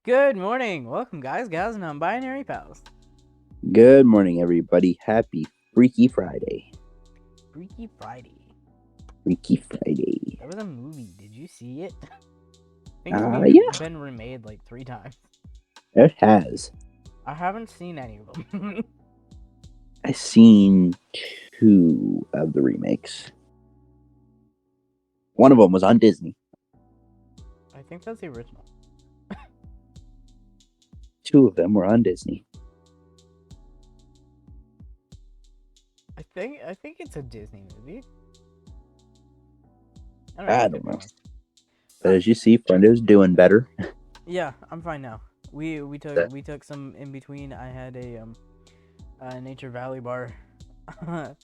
Good morning. Welcome, guys, gals, and non-binary pals. Good morning, everybody. Happy Freaky Friday. Freaky Friday. Freaky Friday. That was a movie. Did you see it? I think it's Yeah, been remade like 3 times. it has. I haven't seen any of them. I've seen 2 of the remakes. One of them was on Disney. I think that's the original. 2 of them were on Disney. I think it's a Disney movie. I don't know. But as you see, Frendo's doing better. Yeah, I'm fine now. We took some in between. I had a Nature Valley bar. I'm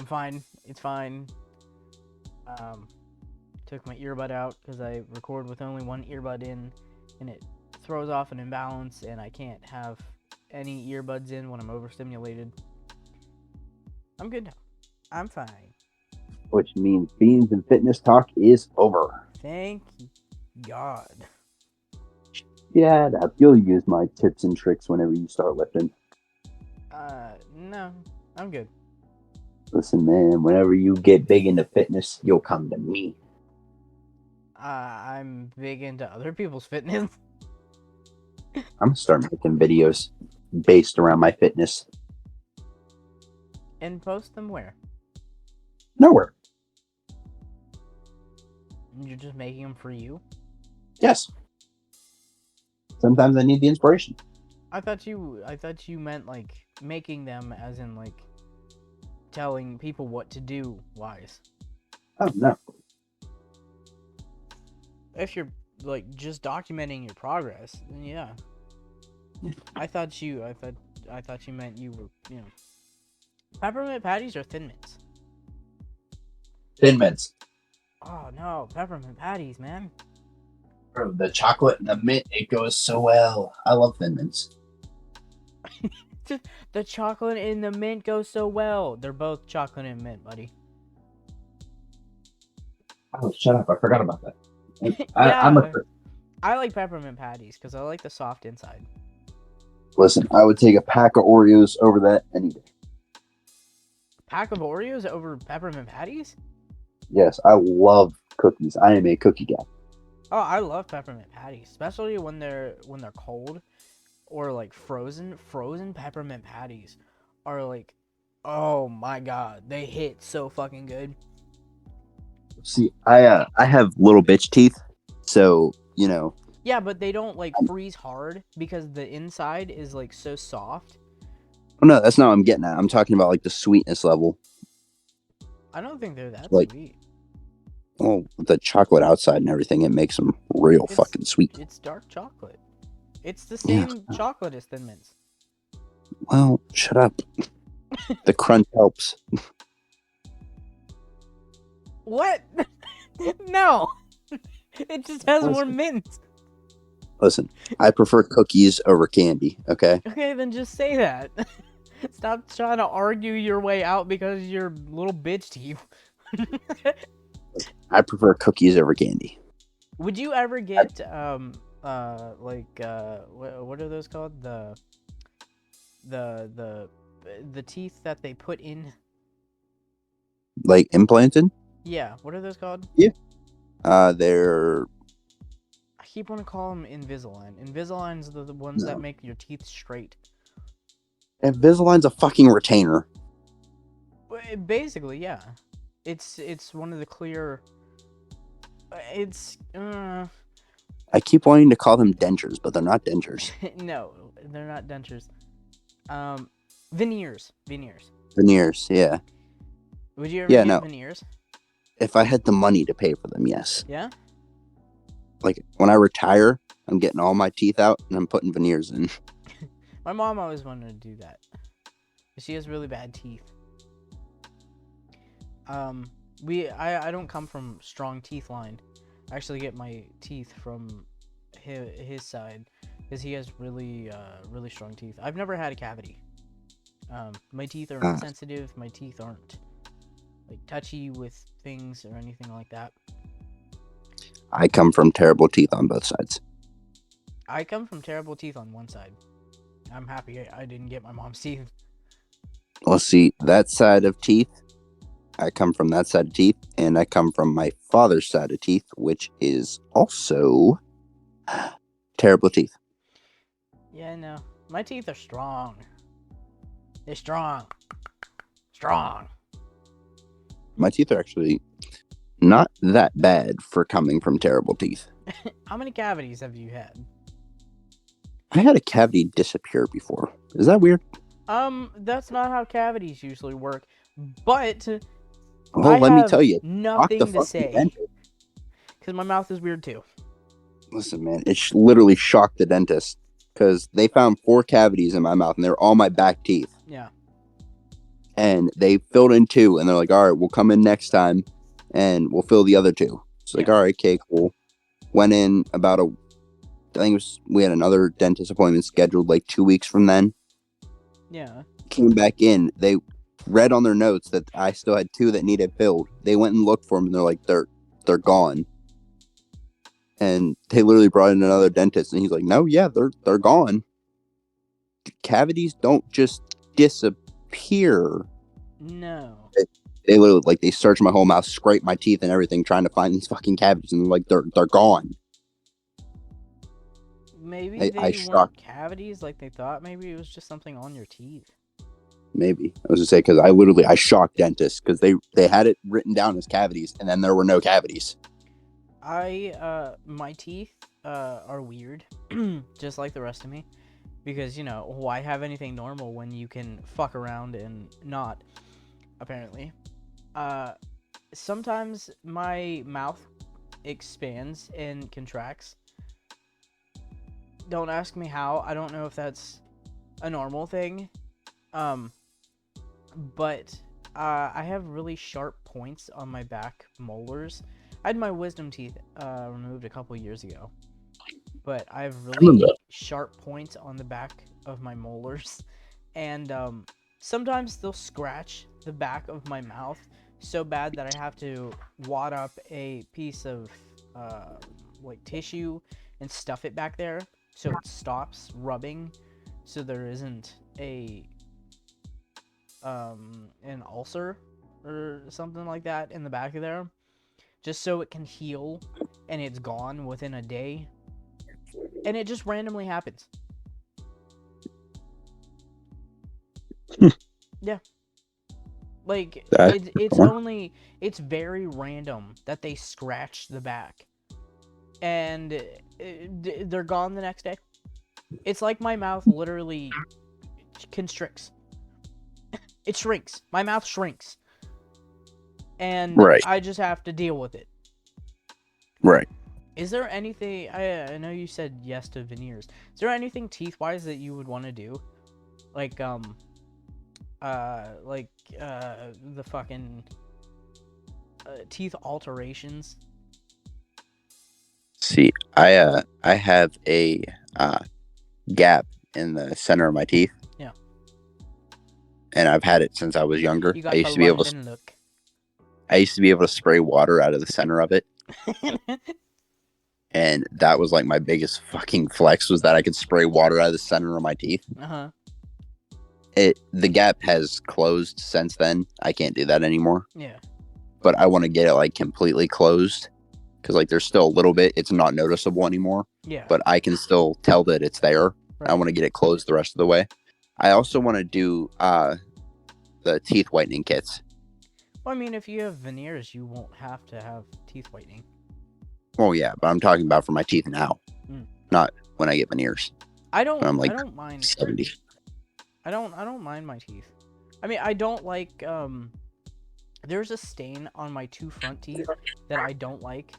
fine. It's fine. Took my earbud out because I record with only one earbud in, and it throws off an imbalance, and I can't have any earbuds in when I'm overstimulated. I'm good now. I'm fine. Which means Beans and Fitness Talk is over. Thank God. Yeah, you'll use my tips and tricks whenever you start lifting. No, I'm good. Listen, man, whenever you get big into fitness, you'll come to me. I'm big into other people's fitness. I'm gonna start making videos based around my fitness. And post them where? Nowhere. You're just making them for you? Yes. Sometimes I need the inspiration. I thought you meant like making them as in like telling people what to do wise. Oh no. If you're like just documenting your progress, then yeah. I thought you meant you were, peppermint patties or Thin Mints? Thin Mints. Oh no, peppermint patties, man. Bro, the chocolate and the mint, it goes so well. I love Thin Mints. Just the chocolate and the mint go so well. They're both chocolate and mint, buddy. Oh, shut up. I forgot about that. Yeah. I like peppermint patties because I like the soft inside. Listen, I would take a pack of Oreos over that any day. Pack of Oreos over peppermint patties? Yes, I love cookies. I am a cookie guy. Oh, I love peppermint patties, especially when they're cold or like frozen. Frozen peppermint patties are like, oh my god, they hit so fucking good. See, I have little bitch teeth, so Yeah, but they don't like freeze hard because the inside is like so soft. Oh no, that's not what I'm getting at. I'm talking about like the sweetness level. I don't think they're that Like, sweet. well, the chocolate outside and everything, it makes them real fucking sweet. It's dark chocolate. It's the Yeah. same chocolate as Thin Mints. Well, shut up. The crunch helps. What? No. It just has more mint. Listen, I prefer cookies over candy, okay? Okay, then just say that. Stop trying to argue your way out because you're little bitch teeth. I prefer cookies over candy. Would you ever get what are those called? The teeth that they put in. Like implanted? Yeah, what are those called? Yeah. They're. I keep wanting to call them Invisalign. Invisalign's the ones that make your teeth straight. Invisalign's a fucking retainer. Basically, yeah. It's one of the clear. It's. I keep wanting to call them dentures, but they're not dentures. No, they're not dentures. Veneers. Veneers, yeah. Would you ever get veneers? If I had the money to pay for them, yes. Yeah? Like, when I retire, I'm getting all my teeth out and I'm putting veneers in. My mom always wanted to do that. She has really bad teeth. I don't come from strong teeth line. I actually get my teeth from his side because he has really strong teeth. I've never had a cavity. My teeth are insensitive. My teeth aren't like touchy with things or anything like that. I come from terrible teeth on both sides. I come from terrible teeth on one side. I'm happy I didn't get my mom's teeth. Let's see, that side of teeth, I come from that side of teeth, and I come from my father's side of teeth, which is also terrible teeth. Yeah, no. My teeth are strong. They're strong. Strong. My teeth are actually not that bad for coming from terrible teeth. How many cavities have you had? I had a cavity disappear before. Is that weird? That's not how cavities usually work. But Well, let me tell you, nothing to fucking say. dentist. Because my mouth is weird too. Listen, man, it literally shocked the dentist because they found 4 cavities in my mouth, and they're all my back teeth. Yeah. And they filled in 2, and they're like, all right, we'll come in next time, and we'll fill the other 2. It's like, all right, okay, cool. Went in about I think we had another dentist appointment scheduled like 2 weeks from then. Yeah. Came back in. They read on their notes that I still had 2 that needed filled. They went and looked for them, and they're like, they're gone. And they literally brought in another dentist, and he's like, no, yeah, they're gone. Cavities don't just disappear. No. They literally, like, they searched my whole mouth, scraped my teeth and everything, trying to find these fucking cavities, and like they're gone. Maybe they weren't cavities like they thought. Maybe it was just something on your teeth. Maybe. I was gonna say, because I shocked dentists because they had it written down as cavities, and then there were no cavities. My teeth are weird, just like the rest of me, because why have anything normal when you can fuck around and not? Apparently, sometimes my mouth expands and contracts. Don't ask me how. I don't know if that's a normal thing. But I have really sharp points on my back molars. I had my wisdom teeth removed a couple years ago, but I have really sharp points on the back of my molars, and sometimes they'll scratch the back of my mouth so bad that I have to wad up a piece of like tissue and stuff it back there so it stops rubbing, so there isn't an ulcer or something like that in the back of there, just so it can heal and it's gone within a day. And it just randomly happens. Yeah. Like, it's very random that they scratch the back. And they're gone the next day. It's like my mouth literally constricts. It shrinks. My mouth shrinks. And I just have to deal with it. Right. Is there anything... I know you said yes to veneers. Is there anything teeth-wise that you would want to do? Like, the fucking... teeth alterations? See, I have a gap in the center of my teeth. Yeah. And I've had it since I was younger. You got I used to be able to look. I used to be able to spray water out of the center of it. And that was like my biggest fucking flex, was that I could spray water out of the center of my teeth. Uh-huh. The gap has closed since then. I can't do that anymore. Yeah. But I want to get it like completely closed, because like there's still a little bit. It's not noticeable anymore. Yeah. But I can still tell that it's there. Right. I want to get it closed the rest of the way. I also want to do the teeth whitening kits. Well, I mean, if you have veneers, you won't have to have teeth whitening. Well, yeah, but I'm talking about for my teeth now, not when I get veneers. I don't mind 70. I don't mind my teeth. I mean, I don't like there's a stain on my 2 front teeth that I don't like.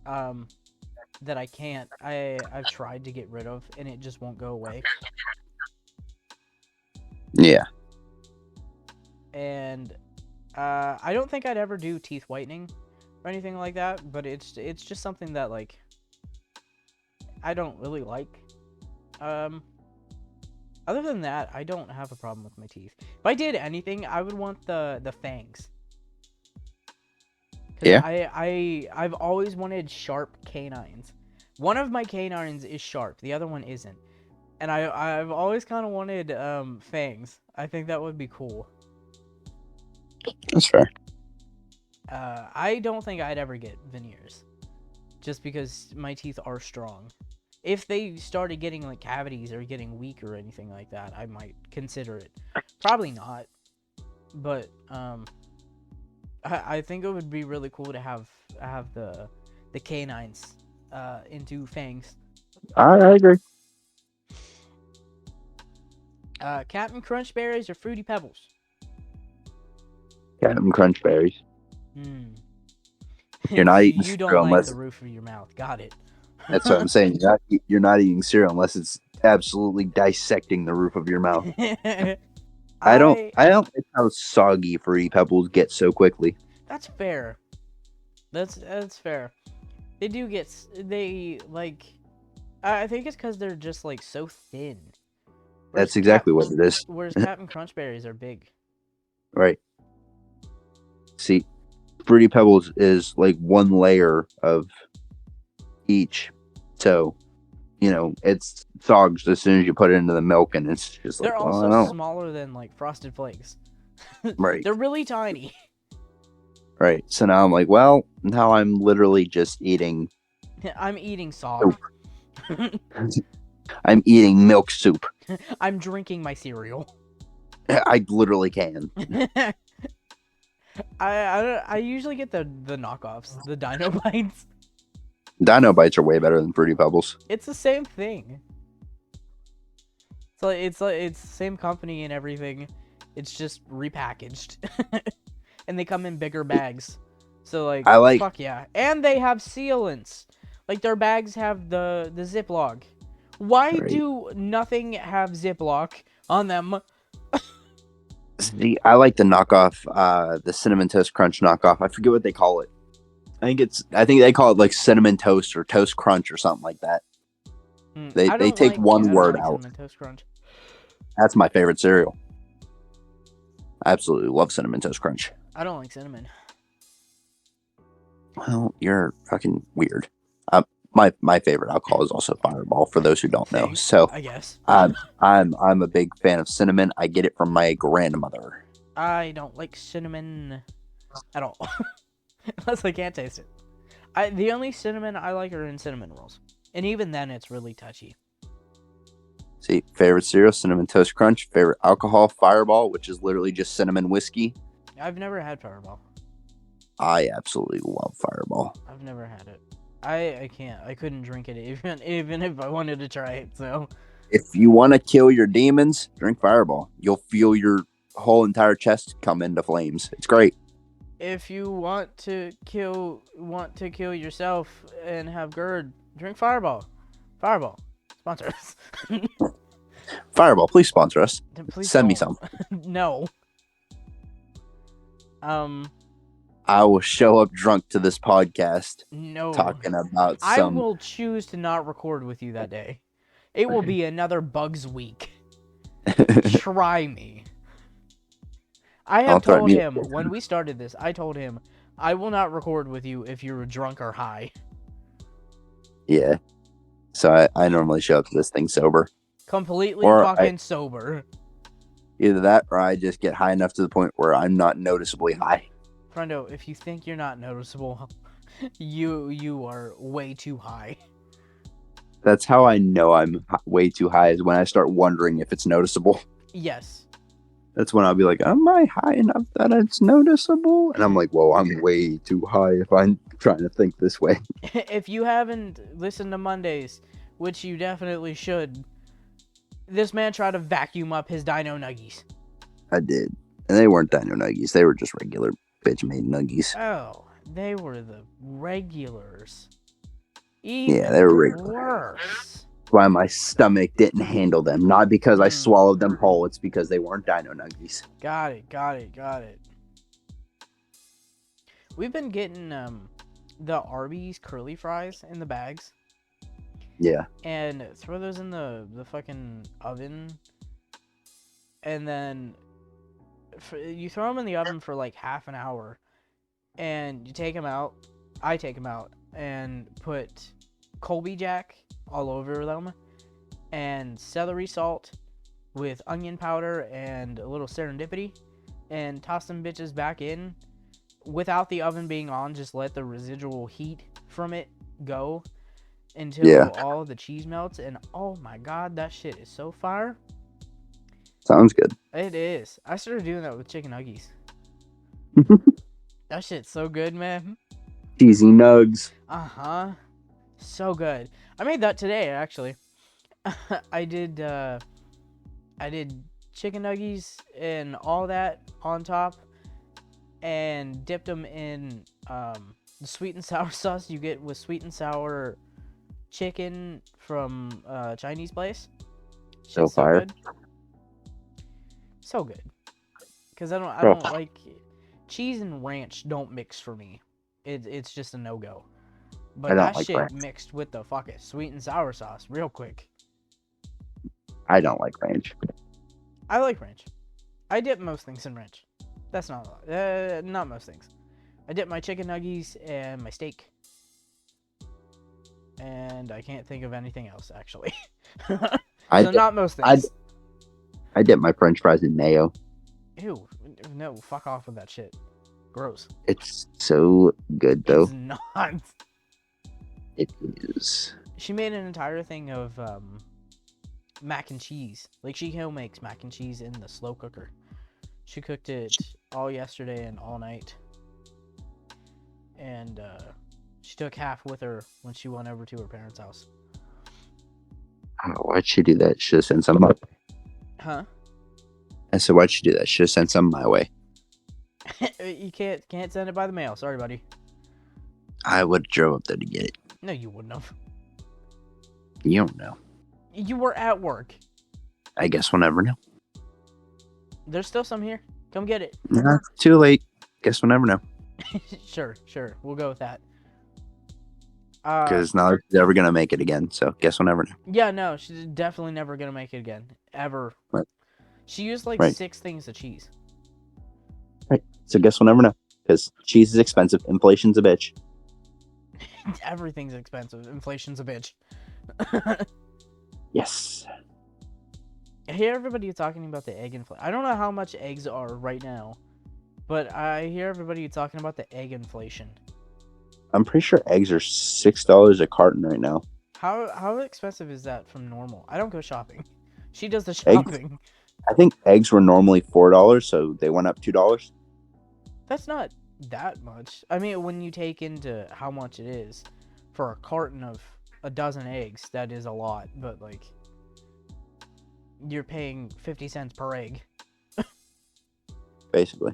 That I can't. I've tried to get rid of, and it just won't go away. Yeah. And I don't think I'd ever do teeth whitening or anything like that, but it's just something that, like, I don't really like. Other than that, I don't have a problem with my teeth. If I did anything, I would want the fangs. Yeah. I've always wanted sharp canines. One of my canines is sharp, the other one isn't. And I've always kind of wanted fangs. I think that would be cool. That's fair. I don't think I'd ever get veneers, just because my teeth are strong. If they started getting like cavities or getting weak or anything like that, I might consider it. Probably not, but I think it would be really cool to have the canines into fangs. I agree. Captain Crunch berries or Fruity Pebbles? Captain Crunch berries. You're not eating you don't cereal like unless the roof of your mouth. Got it. That's what I'm saying. You're not eating cereal unless it's absolutely dissecting the roof of your mouth. I don't like how soggy Fruity Pebbles get so quickly. That's fair. That's fair. They do get I think it's because they're just like so thin. That's exactly what it is. Whereas Captain Crunch berries are big. Right. See, Fruity Pebbles is like one layer of each. So, it's sogs as soon as you put it into the milk, and it's just like, they're also smaller than like Frosted Flakes. Right. They're really tiny. Right. So now I'm like, well, now I'm literally just eating. I'm eating sog. I'm eating milk soup. I'm drinking my cereal. I literally can. I usually get the knockoffs, the Dino Bites. Dino Bites are way better than Fruity Pebbles. It's the same thing. It's the same company and everything. It's just repackaged, and they come in bigger bags. So fuck yeah, and they have sealants. Like their bags have the Ziploc. Why do nothing have Ziploc on them? See, I like the knockoff, the Cinnamon Toast Crunch knockoff. I forget what they call it. I think they call it like Cinnamon Toast or Toast Crunch or something like that. They take one word out. Cinnamon Toast Crunch. That's my favorite cereal. I absolutely love Cinnamon Toast Crunch. I don't like cinnamon. Well, you're fucking weird. My favorite alcohol is also Fireball. For those who don't know, Thanks, so I guess I'm a big fan of cinnamon. I get it from my grandmother. I don't like cinnamon at all, unless I can't taste it. The only cinnamon I like are in cinnamon rolls, and even then, it's really touchy. See, favorite cereal, Cinnamon Toast Crunch. Favorite alcohol, Fireball, which is literally just cinnamon whiskey. I've never had Fireball. I absolutely love Fireball. I've never had it. I can't. I couldn't drink it even if I wanted to try it. So, if you want to kill your demons, drink Fireball. You'll feel your whole entire chest come into flames. It's great. If you want to kill yourself and have GERD, drink Fireball. Fireball, sponsor us. Fireball, please sponsor us. Please Send me some. No. I will show up drunk to this podcast. No. Talking about I will choose to not record with you that day. It will be another Bugz week. Try me. I have told him, when we started this, I told him, I will not record with you if you're drunk or high. Yeah. So I normally show up to this thing sober. Completely fucking sober. Either that or I just get high enough to the point where I'm not noticeably high. Friendo, if you think you're not noticeable, you are way too high. That's how I know I'm way too high, is when I start wondering if it's noticeable. Yes. That's when I'll be like, am I high enough that it's noticeable? And I'm like, whoa, I'm way too high if I'm trying to think this way. If you haven't listened to Mondays, which you definitely should, this man tried to vacuum up his Dino Nuggies. I did. And they weren't Dino Nuggies. They were just regular bitch-made Nuggies. Oh, they were the regulars. Yeah, they were regular. Worse. That's why my stomach didn't handle them. Not because I swallowed them whole. It's because they weren't Dino Nuggies. Got it. We've been getting the Arby's curly fries in the bags. Yeah. And throw those in the fucking oven. And then you throw them in the oven for like half an hour. And you take them out. I take them out and put Colby Jack all over them, and celery salt with onion powder and a little serendipity, and toss them bitches back in without the oven being on. Just let the residual heat from it go until all the cheese melts, and oh my god, that shit is so fire. Sounds good. It is. I started doing that with chicken nuggies. That shit's so good, man. Cheesy nugs. So good. I made that today, actually. I did chicken nuggies and all that on top, and dipped them in the sweet and sour sauce you get with sweet and sour chicken from Chinese place. So fire. Good. So good. Because I don't like cheese and ranch don't mix for me. It's just a no-go. But that like shit ranch mixed with the fucking sweet and sour sauce real quick. I don't like ranch. I like ranch. I dip most things in ranch. That's not most things. I dip my chicken nuggies and my steak. And I can't think of anything else, actually. Not most things. I dip my french fries in mayo. Ew. No, fuck off with that shit. Gross. It's so good, though. It's not. It is. She made an entire thing of mac and cheese. Like, she makes mac and cheese in the slow cooker. She cooked it all yesterday and all night. And she took half with her when she went over to her parents' house. Oh, why'd she do that? Should have sent some up. Huh? I said, why'd she do that? Should have sent some my way. You can't send it by the mail. Sorry, buddy. I would have drove up there to get it. No, you wouldn't have. You don't know. You were at work. I guess we'll never know. There's still some here. Come get it. Nah, too late. Guess we'll never know. Sure. We'll go with that. Because now she's ever going to make it again. So guess we'll never know. Yeah, no. She's definitely never going to make it again. Ever. Right. She used like 6 things of cheese. Right. So guess we'll never know. Because cheese is expensive. Inflation's a bitch. Everything's expensive. Inflation's a bitch. Yes. I hear everybody talking about the egg inflation. I don't know how much eggs are right now, but I hear everybody talking about the egg inflation. I'm pretty sure eggs are $6 a carton right now. How expensive is that from normal? I don't go shopping. She does the shopping. I think eggs were normally $4, so they went up $2. That's not that much. I mean, when you take into how much it is for a carton of a dozen eggs, that is a lot. But like, you're paying 50 cents per egg. Basically.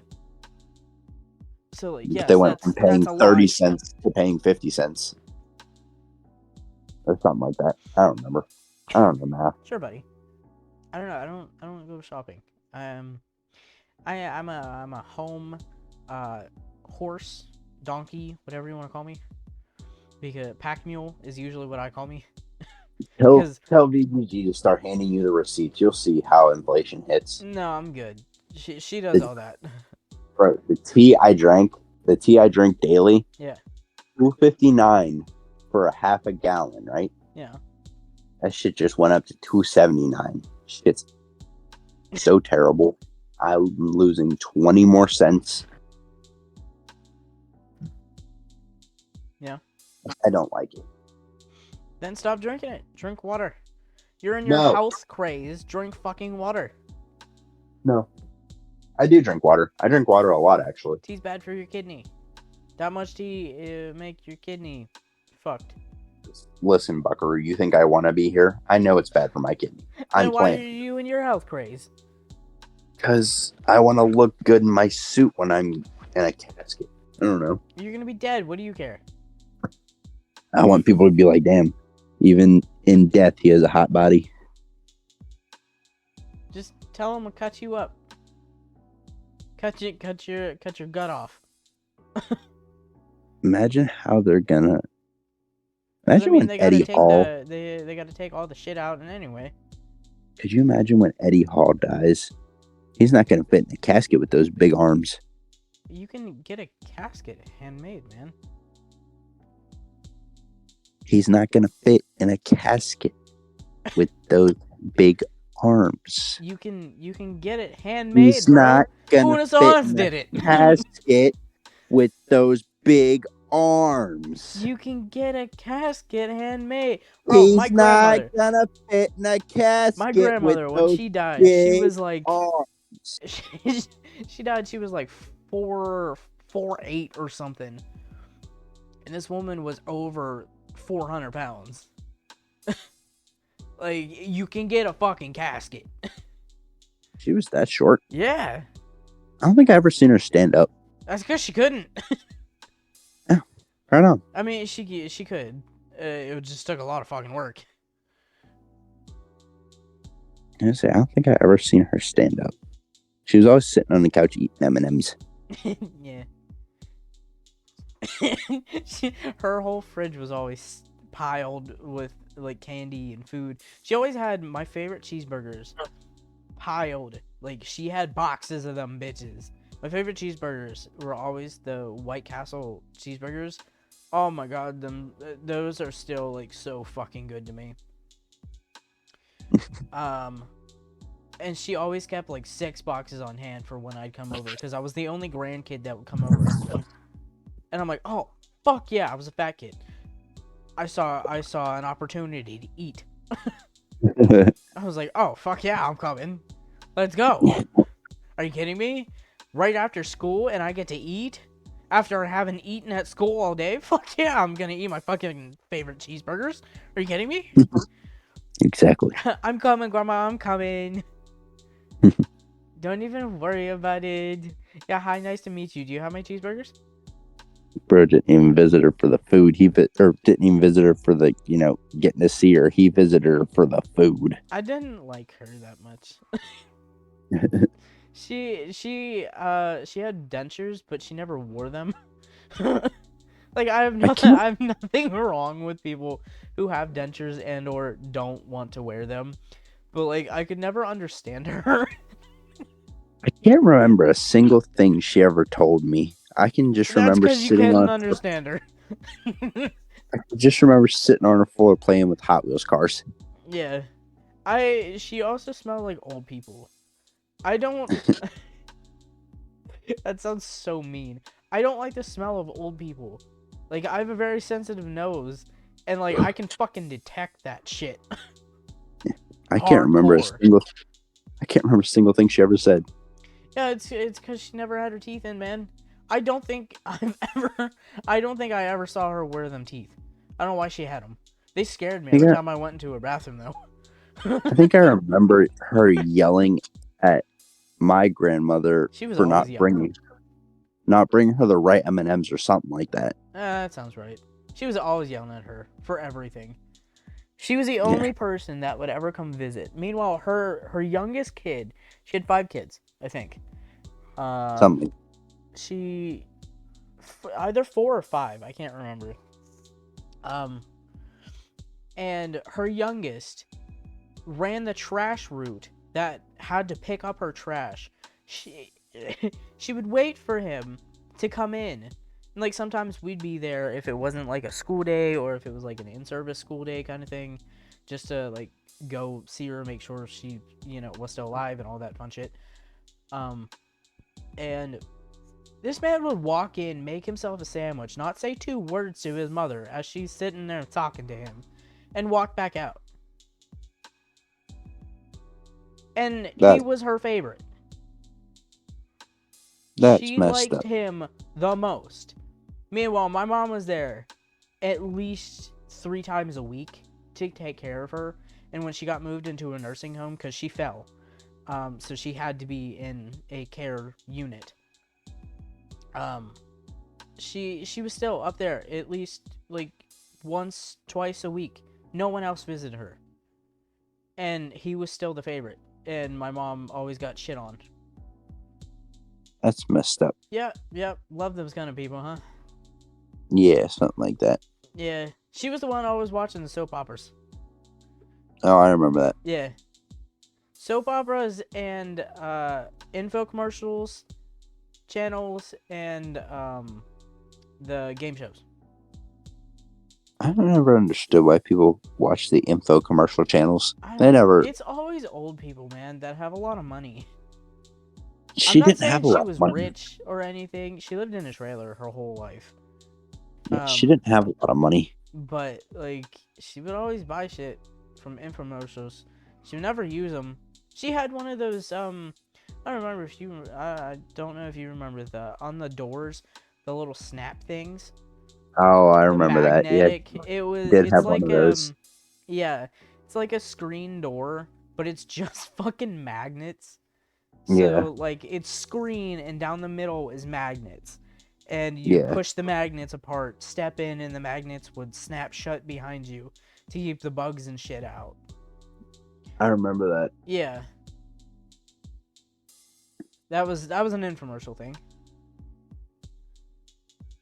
So like, yes, they went from paying 30 cents to paying 50 cents. Or something like that. I don't remember. I don't know math. Sure, buddy. I don't know. I don't go shopping. I'm a home horse, donkey, whatever you want to call me. Because pack mule is usually what I call me. Tell VGG to start handing you the receipts. You'll see how inflation hits. No, I'm good. She does all that. Right. The tea I drink daily. Yeah. $2.59 for a half a gallon, right? Yeah. That shit just went up to $2.79. Shit's so terrible. I'm losing 20 more cents. Yeah. I don't like it. Then stop drinking it. Drink water. You're in your health craze. Drink fucking water. No. I do drink water. I drink water a lot, actually. Tea's bad for your kidney. That much tea make your kidney fucked. Listen, Buckaroo, you think I want to be here? I know it's bad for my kidney. And why are you in your health craze? Because I want to look good in my suit when I'm in a casket. I don't know. You're going to be dead. What do you care? I want people to be like, damn, even in death, he has a hot body. Just tell him to cut you up. Cut your gut off. Imagine how they're gonna. Imagine when Eddie Hall. They got to take all the shit out, and anyway. Could you imagine when Eddie Hall dies? He's not gonna fit in a casket with those big arms. You can get a casket handmade, man. He's not gonna fit in a casket with those big arms. You can get it He's handmade, bro. not gonna Unis fit Honest in a did it. casket with those big arms. You can get a casket handmade. Bro, He's not gonna fit in a my casket with grandmother, when those she died, she big was like, arms. she died, she was like 4'8" or something. And this woman was over 400 pounds. Like, you can get a fucking casket. She was that short. Yeah. I don't think I ever seen her stand up. That's because she couldn't. Yeah, right on. I mean, she could. It just took a lot of fucking work. I say, I don't think I ever seen her stand up. She was always sitting on the couch eating M&Ms. Yeah. Her whole fridge was always piled with like candy and food. She always had my favorite cheeseburgers piled. Like, she had boxes of them bitches. My favorite cheeseburgers were always the White Castle cheeseburgers. Oh my god, those are still like so fucking good to me. And she always kept like 6 boxes on hand for when I'd come over, because I was the only grandkid that would come over. And I'm like, oh fuck yeah, I was a fat kid. I saw an opportunity to eat. I was like, oh fuck yeah, I'm coming. Let's go. Are you kidding me? Right after school and I get to eat? After having eaten at school all day? Fuck yeah, I'm gonna eat my fucking favorite cheeseburgers. Are you kidding me? Exactly. I'm coming, Grandma, I'm coming. Don't even worry about it. Yeah, hi, nice to meet you. Do you have my cheeseburgers? Bro didn't even visit her for the food. Or didn't even visit her for the, getting to see her. He visited her for the food. I didn't like her that much. She had dentures, but she never wore them. Like, I have nothing wrong with people who have dentures and or don't want to wear them, but like, I could never understand her. I can't remember a single thing she ever told me. I can just remember That's because you sitting couldn't on. understand her. I just remember sitting on her floor playing with Hot Wheels cars. Yeah, she also smelled like old people. I don't. That sounds so mean. I don't like the smell of old people. Like, I have a very sensitive nose, and like, I can fucking detect that shit. I can't remember Hardcore. I can't remember a single thing she ever said. Yeah, it's because she never had her teeth in, man. I don't think I ever saw her wear them teeth. I don't know why she had them. They scared me every time I went into her bathroom, though. I think I remember her yelling at my grandmother for not bringing her the right M&Ms or something like that. That sounds right. She was always yelling at her for everything. She was the only person that would ever come visit. Meanwhile, her youngest kid, she had 5 kids, I think. Something. She either 4 or 5, I can't remember. And her youngest ran the trash route that had to pick up her trash. She would wait for him to come in. And like, sometimes we'd be there if it wasn't like a school day, or if it was like an in-service school day kind of thing, just to like go see her, make sure she, was still alive and all that fun shit. And this man would walk in, make himself a sandwich, not say 2 words to his mother as she's sitting there talking to him, and walk back out. And he was her favorite. She liked him the most. Meanwhile, my mom was there at least 3 times a week to take care of her. And when she got moved into a nursing home, because she fell, so she had to be in a care unit. She was still up there at least like once, twice a week. No one else visited her. And he was still the favorite. And my mom always got shit on. That's messed up. Yeah. Love those kind of people, huh? Yeah, something like that. Yeah. She was the one always watching the soap operas. Oh, I remember that. Yeah. Soap operas and info commercials, channels, and the game shows. I never understood why people watch the info commercial channels. I They don't. never. It's always old people, man, that have a lot of money. I'm She not didn't have saying a she lot of was money. rich or anything. She lived in a trailer her whole life. Yeah, she didn't have a lot of money. But like, she would always buy shit from infomercials. She would never use them. She had one of those. I don't remember if you. I don't know if you remember on the doors, the little snap things. Oh, I The remember that. Yeah, magnetic. It was. did It's have one like of those. Yeah, it's like a screen door, but it's just fucking magnets. Yeah, So like it's screen and down the middle is magnets. And you yeah, push the magnets apart, step in, and the magnets would snap shut behind you to keep the bugs and shit out. I remember that. Yeah. That was an infomercial thing.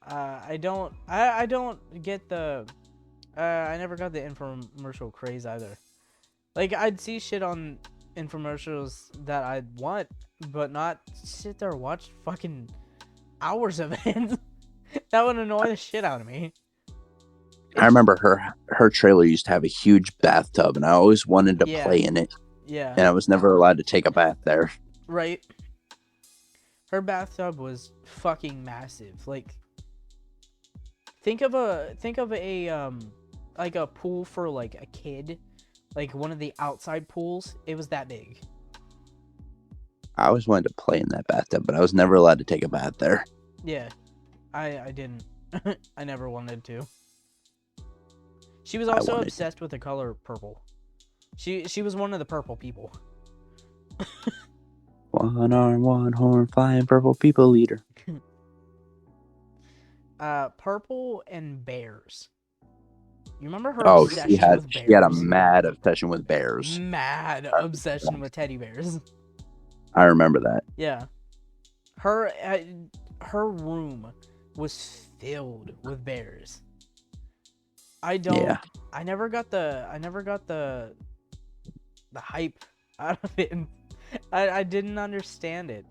I don't get the I never got the infomercial craze either. Like, I'd see shit on infomercials that I'd want, but not sit there and watch fucking hours of it. That would annoy the shit out of me. I remember her trailer used to have a huge bathtub, and I always wanted to play in it, Yeah. and I was never allowed to take a bath there. Right. Her bathtub was fucking massive. Like, think of a like a pool for like a kid, like one of the outside pools. It was that big. I always wanted to play in that bathtub, but I was never allowed to take a bath there. Yeah, I didn't. I never wanted to. She was also obsessed with the color purple. She was one of the purple people. One arm, one horn, flying purple people eater. Purple and bears. You remember her obsession with bears? She had a mad obsession with bears. Mad obsession with teddy bears. I remember that. Yeah. Her room was filled with bears. I never got the hype out of it. I didn't understand it.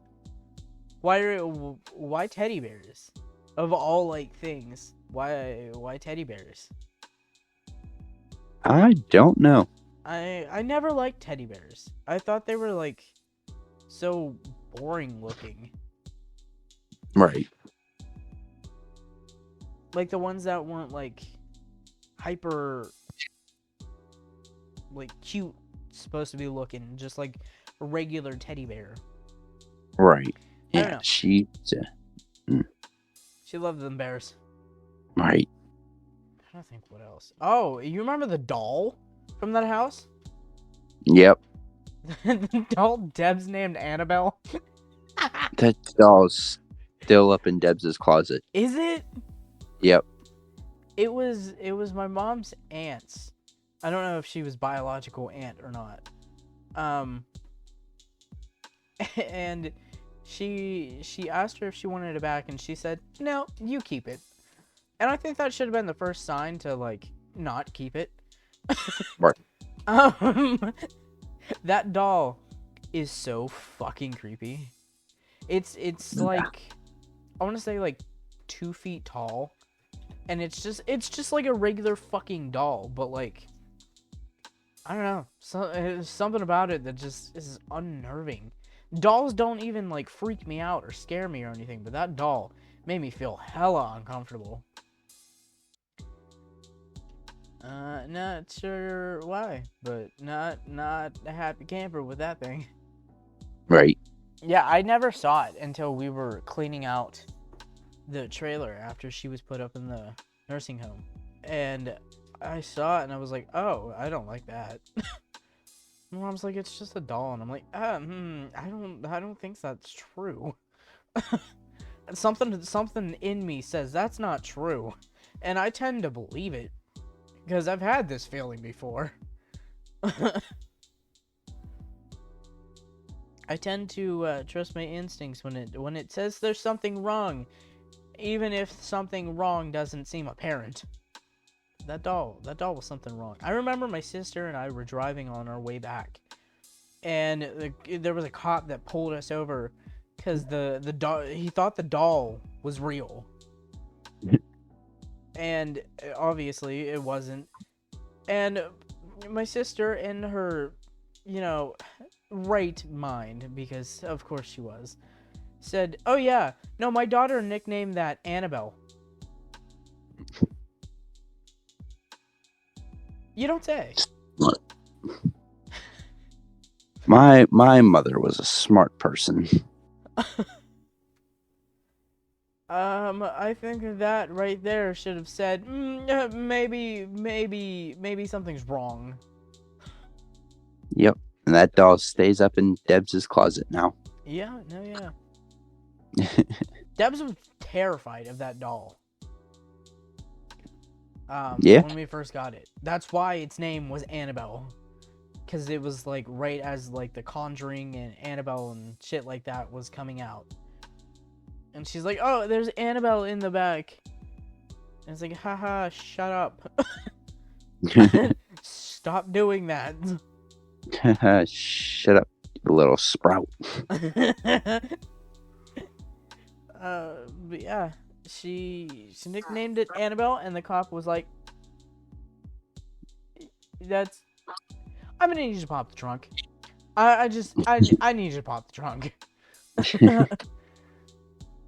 Why teddy bears? Of all like things, why teddy bears? I don't know. I never liked teddy bears. I thought they were like so boring looking. Right. Like the ones that weren't like hyper like cute supposed to be looking, just like a regular teddy bear. Right. I don't know. She loved them bears. Right. I don't think what else. Oh, you remember the doll from that house? Yep. The doll Deb's named Annabelle. That doll's still up in Debs' closet. Is it? Yep. It was my mom's aunt's. I don't know if she was biological aunt or not. And she asked her if she wanted it back, and she said, "No, you keep it." And I think that should have been the first sign to like not keep it. Right. That doll is so fucking creepy. It's like, I want to say like 2 feet tall, and it's just like a regular fucking doll, but like, I don't know, there's something about it that just is unnerving. Dolls don't even like freak me out or scare me or anything, but that doll made me feel hella uncomfortable. Not sure why, but not a happy camper with that thing. Right. Yeah, I never saw it until we were cleaning out the trailer after she was put up in the nursing home. And I saw it and I was like, oh, I don't like that. My mom's like, it's just a doll. And I'm like, I don't think that's true. Something in me says that's not true. And I tend to believe it. Because I've had this feeling before. I tend to trust my instincts when it says there's something wrong, even if something wrong doesn't seem apparent. That doll was something wrong. I remember my sister and I were driving on our way back, and there was a cop that pulled us over because he thought the doll was real. And obviously it wasn't. And my sister, in her, right mind, because of course she was, said, "Oh yeah, no, my daughter nicknamed that Annabelle." You don't say. My mother was a smart person. I think that right there should have said, maybe something's wrong. Yep. And that doll stays up in Debs' closet now. Yeah, no, yeah. Debs was terrified of that doll. Yeah. When we first got it. That's why its name was Annabelle. Because it was, like, right as, like, The Conjuring and Annabelle and shit like that was coming out. And she's like, "Oh, there's Annabelle in the back." And it's like, haha, shut up. Stop doing that. Shut up, you little sprout. But yeah, she nicknamed it Annabelle, and the cop was like, I'm gonna need you to pop the trunk. I need you to pop the trunk."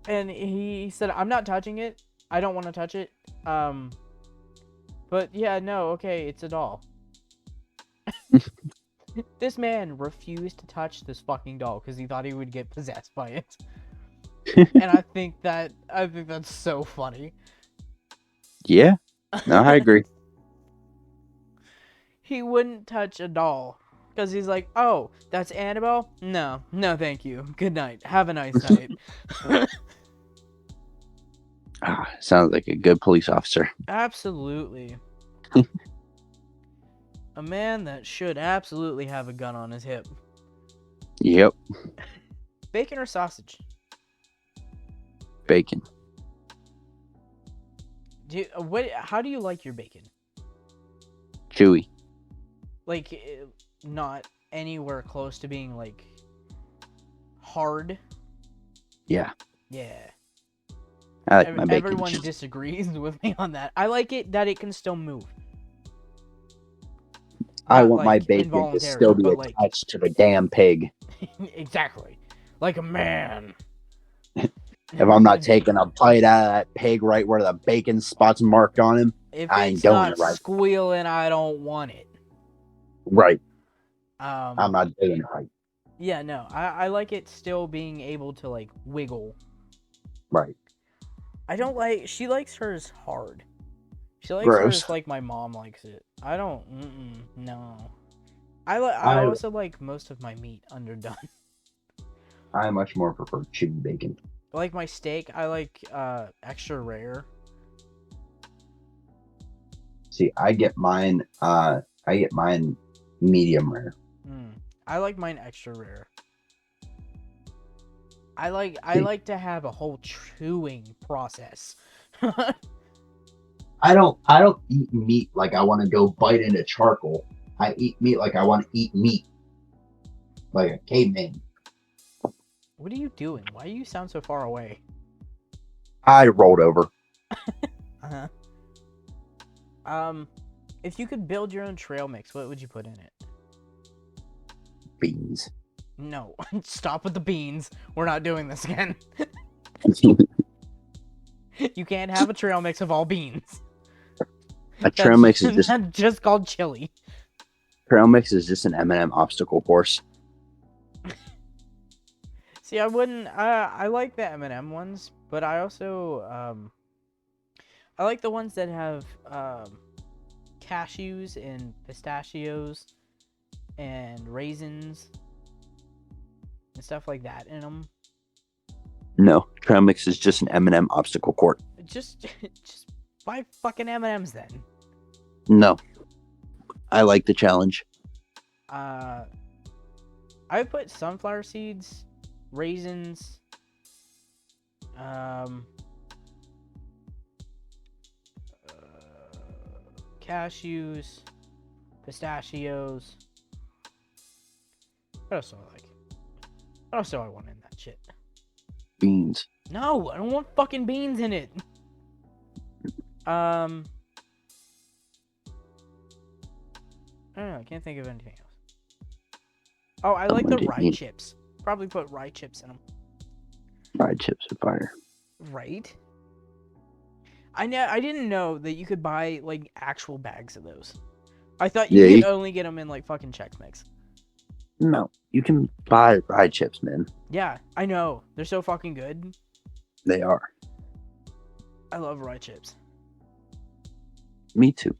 And he said, "I'm not touching it. I don't want to touch it. But yeah, no, okay, it's a doll." This man refused to touch this fucking doll because he thought he would get possessed by it. And I think that's so funny. Yeah. No, I agree. He wouldn't touch a doll because he's like, "Oh, that's Annabelle? No, thank you. Good night. Have a nice night." Sounds like a good police officer. Absolutely. A man that should absolutely have a gun on his hip. Yep. Bacon or sausage? Bacon. How do you like your bacon? Chewy. Like, not anywhere close to being, like, hard? Yeah. Yeah. I like my bacon. Everyone disagrees with me on that. I like it that it can still move. I want my bacon to still be attached to the damn pig. Exactly. Like a man. If I'm not taking a bite out of that pig right where the bacon spot's marked on him, if I ain't it's doing not it right. Squealing, I don't want it. Right. I'm not doing it right. Yeah, no. I like it still being able to, like, wiggle. Right. I don't like... She likes hers hard. She likes Gross. hers like my mom likes it. I don't... no. I also like most of my meat underdone. I much more prefer chewy bacon. Like my steak, I like extra rare. See, I get mine medium rare. I like mine extra rare. I like to have a whole chewing process. I don't eat meat like I want to go bite into charcoal. I eat meat like I want to eat meat. Like a caveman. What are you doing? Why do you sound so far away? I rolled over. If you could build your own trail mix, what would you put in it? Beans. No, stop with the beans. We're not doing this again. You can't have a trail mix of all beans. A trail mix is just called chili. Trail mix is just an M&M obstacle course. See, I wouldn't. I like the M&M ones, but I also I like the ones that have cashews and pistachios and raisins and stuff like that in them. No, trail mix is just an M&M obstacle course. Just buy fucking M&Ms then. No, I like the challenge. I would put sunflower seeds, raisins, cashews, pistachios. What else do I like? What else do I want in that shit? Beans. No, I don't want fucking beans in it. I don't know. I can't think of anything else. Oh, I like the rye chips. Probably put rye chips in them. Rye chips are fire. Right? I didn't know that you could buy like actual bags of those. I thought you could only get them in like fucking Chex Mix. No, you can buy rye chips, man. Yeah, I know. They're so fucking good. They are. I love rye chips. Me too.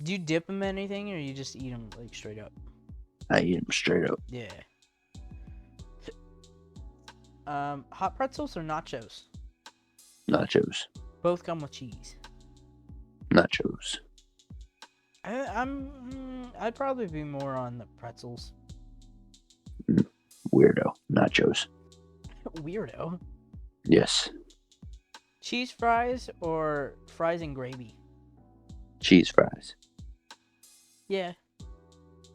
Do you dip them in anything, or you just eat them like straight up? I eat them straight up. Yeah. Hot pretzels or nachos? Nachos. Both come with cheese. Nachos. I'd probably be more on the pretzels. Weirdo. Nachos. Weirdo. Yes. Cheese fries or fries and gravy? Cheese fries. Yeah.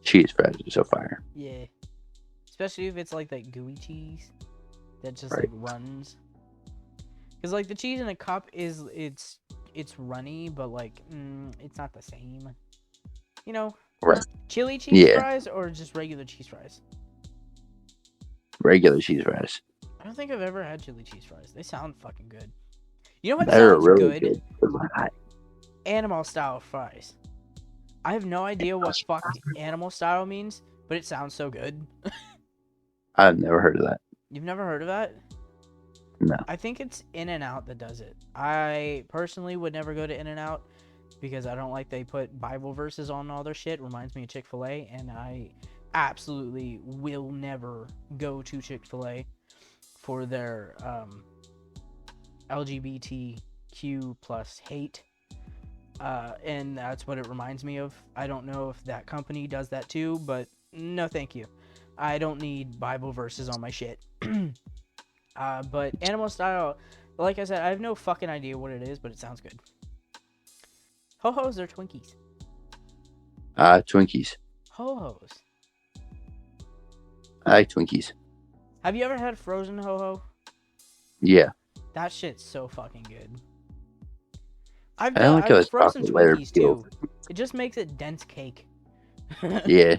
Cheese fries are so fire. Yeah. Especially if it's like that gooey cheese that just Right. like runs. Cause like the cheese in a cup it's runny, but like it's not the same. You know. Right. Chili cheese Yeah. fries or just regular cheese fries? Regular cheese fries. I don't think I've ever had chili cheese fries. They sound fucking good. You know what They're sounds really good? good. Animal style fries. I have no idea what fuck animal style means, but it sounds so good. I've never heard of that. You've never heard of that? No. I think it's In-N-Out that does it. I personally would never go to In-N-Out because I don't like they put Bible verses on all their shit. Reminds me of Chick-fil-A, and I absolutely will never go to Chick-fil-A for their LGBTQ plus hate. And that's what it reminds me of. I don't know if that company does that too, but no thank you. I don't need Bible verses on my shit. But animal style, like I said, I have no fucking idea what it is, but it sounds good. Ho-Hos or Twinkies? Twinkies. Ho-Hos. I like Twinkies. Have you ever had frozen Ho-Ho? Yeah. That shit's so fucking good. I don't like I've frozen chocolate layer Twinkies peel. too. It just makes it dense cake. Yeah.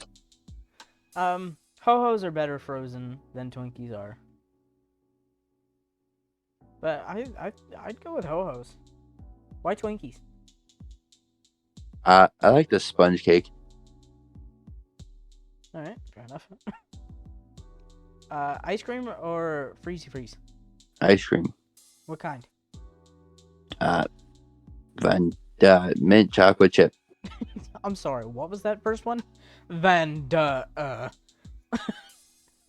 Ho-Hos are better frozen than Twinkies are. But I'd go with Ho-Hos. Why Twinkies? I like the sponge cake. All right, fair enough. Ice cream or Freezy Freeze? Ice cream. What kind? Mint chocolate chip. I'm sorry, what was that first one? Van.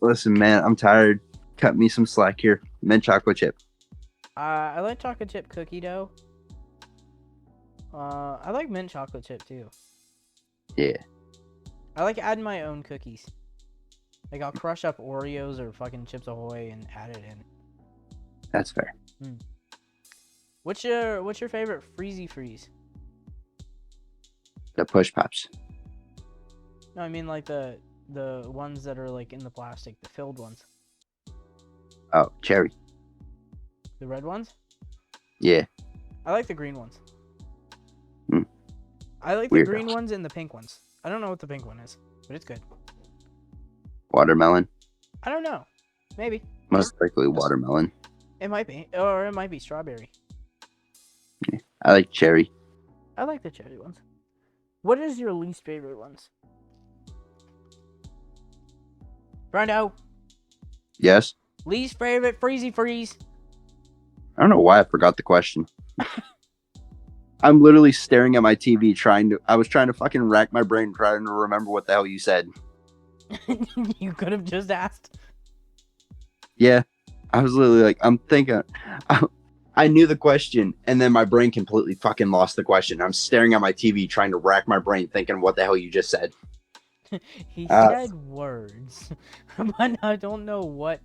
Listen, man, I'm tired. Cut me some slack here. Mint chocolate chip. I like chocolate chip cookie dough. I like mint chocolate chip too. Yeah. I like adding my own cookies. Like I'll crush up Oreos or fucking Chips Ahoy and add it in. That's fair. What's your favorite Freezy Freeze? The push pops. No, I mean like the ones that are like in the plastic, the filled ones. Oh, cherry. The red ones? Yeah. I like the green ones. I like Weirdos. the green ones and the pink ones. I don't know what the pink one is, but it's good. Watermelon. I don't know. Maybe. Most likely watermelon. It might be. Or it might be strawberry. Yeah. I like cherry. I like the cherry ones. What is your least favorite ones? Brando. Yes. Least favorite Freezy Freeze. I don't know why I forgot the question. I'm literally staring at my TV I was trying to fucking rack my brain trying to remember what the hell you said. You could have just asked. Yeah. I was literally like, I'm thinking, I knew the question and then my brain completely fucking lost the question. I'm staring at my TV trying to rack my brain thinking what the hell you just said. He said words, but I don't know what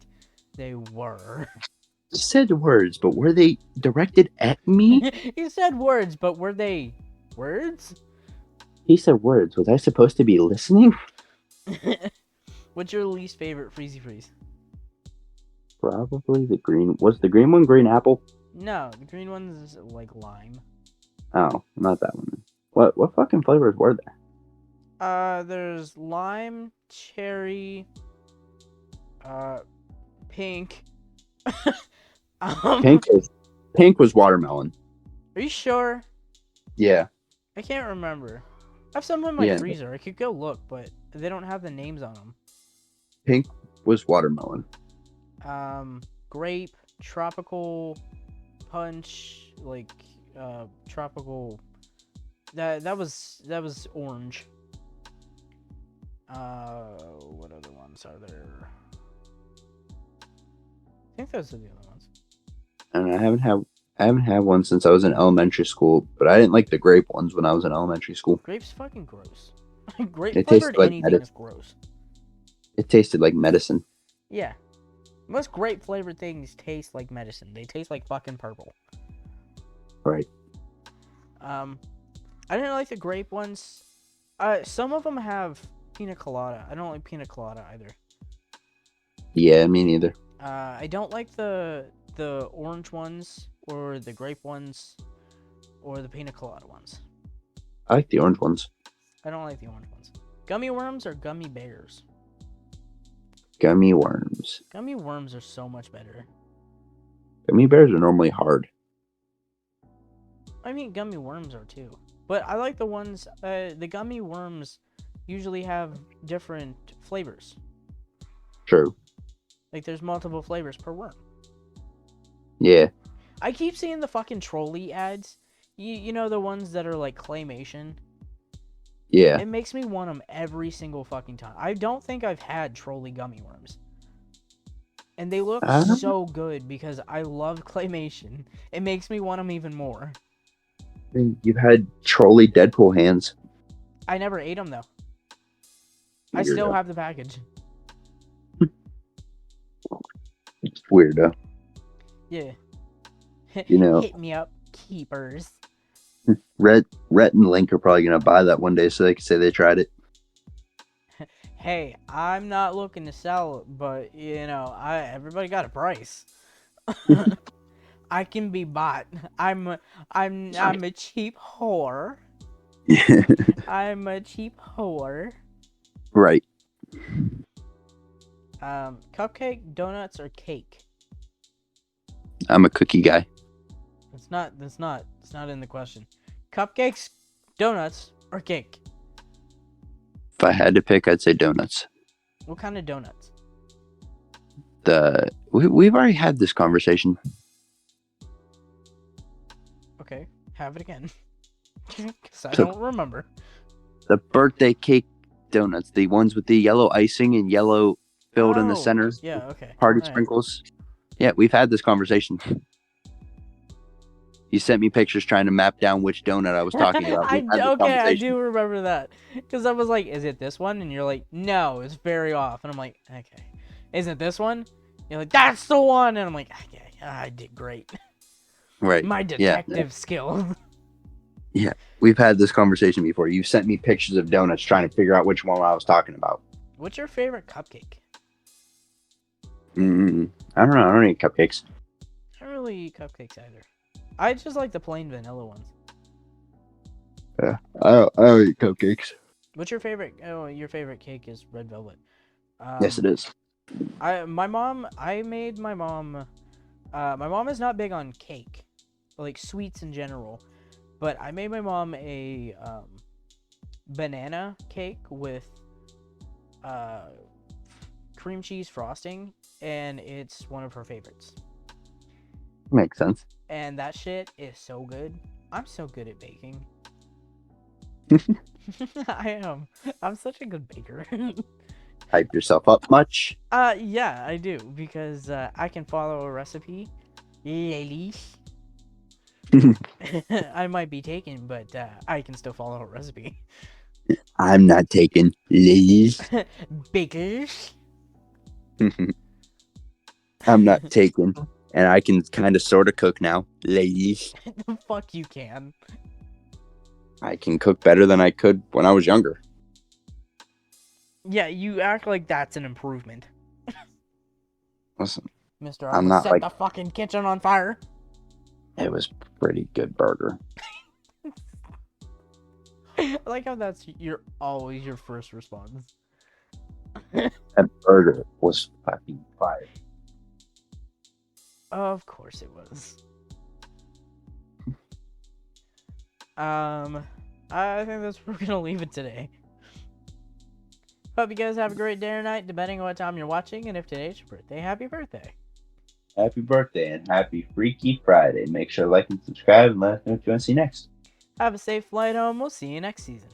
they were. He said words, but were they directed at me? He said words, but were they words? He said words. Was I supposed to be listening? What's your least favorite Freezy Freeze? Probably the green. Was the green one green apple? No, the green one's like lime. Oh, not that one. What fucking flavors were there? There's lime, cherry, pink. um, Pink was watermelon. are you sure? Yeah. I can't remember. I have some in my Yeah. freezer. I could go look, but they don't have the names on them. Pink was watermelon. Grape, tropical, punch, like tropical. That was orange. What other ones are there? I think those are the other ones. And I haven't had one since I was in elementary school, but I didn't like the grape ones when I was in elementary school. Grape's fucking gross. Grape It flavored tasted like anything is gross. It tasted like medicine. Yeah. Most grape flavored things taste like medicine. They taste like fucking purple. Right. I didn't like the grape ones. Some of them have pina colada. I don't like pina colada either. Yeah, me neither. I don't like the orange ones or the grape ones or the pina colada ones. I like the orange ones. I don't like the orange ones. Gummy worms or gummy bears? Gummy worms. Gummy worms are so much better. Gummy bears are normally hard. I mean, gummy worms are too. But I like the ones, the gummy worms usually have different flavors. True. Like, there's multiple flavors per worm. Yeah. I keep seeing the fucking trolley ads. You know, the ones that are like claymation? Yeah. It makes me want them every single fucking time. I don't think I've had trolley gummy worms. And they look so good because I love claymation. It makes me want them even more. You've had trolley Deadpool hands. I never ate them, though. I still have the package. Weirdo. Yeah. You know. Hit me up, keepers. Rhett and Link are probably going to buy that one day so they can say they tried it. Hey, I'm not looking to sell it, but, you know, everybody got a price. I can be bought. I'm a cheap whore. I'm a cheap whore. Right. Cupcake, donuts, or cake? I'm a cookie guy. It's not in the question. Cupcakes, donuts, or cake? If I had to pick, I'd say donuts. What kind of donuts? We've already had this conversation. Okay, have it again. Because I don't remember. The birthday cake donuts, the ones with the yellow icing and yellow filled in the center. Yeah, okay. Party sprinkles. Yeah, we've had this conversation. You sent me pictures trying to map down which donut I was talking about. I do remember that. Because I was like, is it this one? And you're like, no, it's very off. And I'm like, okay. Is it this one? You're like, that's the one. And I'm like, okay, I did great. Right. My detective skills. Yeah, we've had this conversation before. You sent me pictures of donuts trying to figure out which one I was talking about. What's your favorite cupcake? I don't know. I don't eat cupcakes. I don't really eat cupcakes either. I just like the plain vanilla ones. Yeah, I don't eat cupcakes. What's your favorite? Oh, your favorite cake is red velvet. Yes, it is. My mom is not big on cake, like sweets in general, but I made my mom a banana cake with cream cheese frosting, and it's one of her favorites. Makes sense. And that shit is so good. I'm so good at baking. I am. I'm such a good baker. Hype yourself up much? Yeah, I do, because I can follow a recipe. Ladies. I might be taken, but I can still follow a recipe. I'm not taken, ladies. Bakers. I'm not taken, and I can kind of sort of cook now, ladies. The fuck you can. I can cook better than I could when I was younger. Yeah, you act like that's an improvement. Listen, Mister, I'm not set the fucking kitchen on fire. It was pretty good burger. I like how that's always your first response. That burger was fucking fire. Of course it was. I think that's where we're gonna leave it today. Hope you guys have a great day or night, depending on what time you're watching, and if today's your birthday, happy birthday. Happy birthday and happy Freaky Friday. Make sure to like and subscribe and let us know what you want to see next. Have a safe flight home. We'll see you next season.